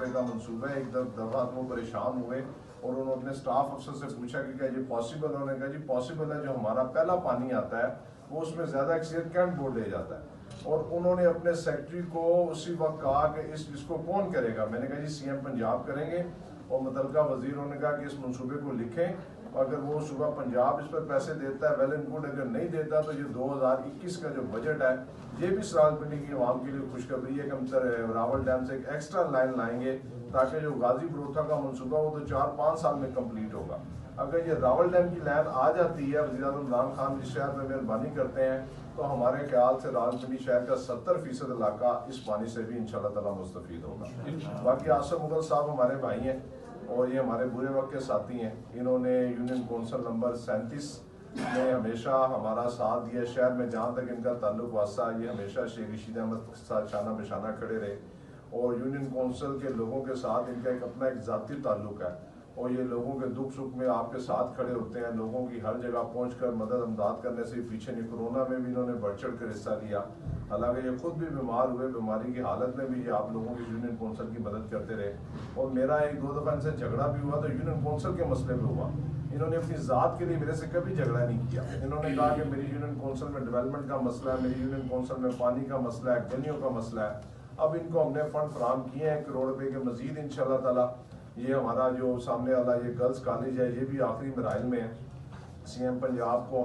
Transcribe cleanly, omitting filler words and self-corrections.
रुपए का मंसूबा है। एक दफ़ा वो परेशान हुए और उन्होंने अपने स्टाफ अफसर से पूछा कि क्या ये पॉसिबल, उन्होंने कहा जी पॉसिबल है, जो हमारा पहला पानी आता है वो उसमें ज़्यादा अक्सर कैंट बोर्ड ले जाता है। और उन्होंने अपने सेक्रेटरी को उसी वक्त कहा कि इसको कौन करेगा। मैंने कहा जी सीएम पंजाब करेंगे, और मुतलका वजीरों ने कहा कि इस मंसूबे को लिखें, अगर वो सुबह पंजाब इस पर पैसे देता है वेल एंड गुड, अगर नहीं देता तो ये 2021 का जो बजट है ये भी सराजपंडी की आवाम के लिए खुशखबरी है कि हम रावल डैम से एक एक्स्ट्रा लाइन लाएंगे ताकि जो गाजी बरोथा का मंसूबा वो तो 4-5 साल में कंप्लीट होगा। अगर ये रावल डैम की लाइन आ जाती है, वज़ीर आज़म इमरान खान जिस शहर में मेहरबानी करते हैं, तो हमारे ख्याल से रावलपिंडी शहर का 70% इलाका इस पानी से भी इंशाल्लाह ताला मुस्तफीद होगा। बाकी आसिफ मुगल साहब हमारे भाई हैं और ये हमारे बुरे वक्त के साथी हैं। इन्होंने यूनियन कौंसिल नंबर 37 में हमेशा हमारा साथ दिया। शहर में जहाँ तक इनका ताल्लुक वास्ता, ये हमेशा शेख रशीद अहमद के साथ शाना बशाना खड़े रहे, और यूनियन कौंसिल के लोगों के साथ इनका एक अपना एक ज़ाती ताल्लुक है, और ये लोगों के दुख सुख में आपके साथ खड़े होते हैं। लोगों की हर जगह पहुंचकर मदद अमदाद करने से पीछे नहीं। कोरोना में भी इन्होंने बढ़ चढ़ कर हिस्सा लिया, हालांकि ये खुद भी बीमार हुए, बीमारी की हालत में भी ये आप लोगों की यूनियन कौंसिल की मदद करते रहे। और मेरा 1-2 दफ़ा इनसे झगड़ा भी हुआ तो यूनियन कौंसिल के मसले पर हुआ। इन्होंने अपनी ज़ात के लिए मेरे से कभी झगड़ा नहीं किया। इन्होंने कहा कि मेरी यूनियन कौंसिल में डेवलपमेंट का मसला है, मेरी यूनियन कौंसिल में पानी का मसला है, गलियों का मसला है। अब इनको हमने फंड फराहम किए हैं 1 करोड़ रुपए के मजीद इंशाल्लाह ताला। ये हमारा जो सामने वाला ये गर्ल्स कॉलेज है ये भी आखिरी मराइल में है। सीएम पंजाब को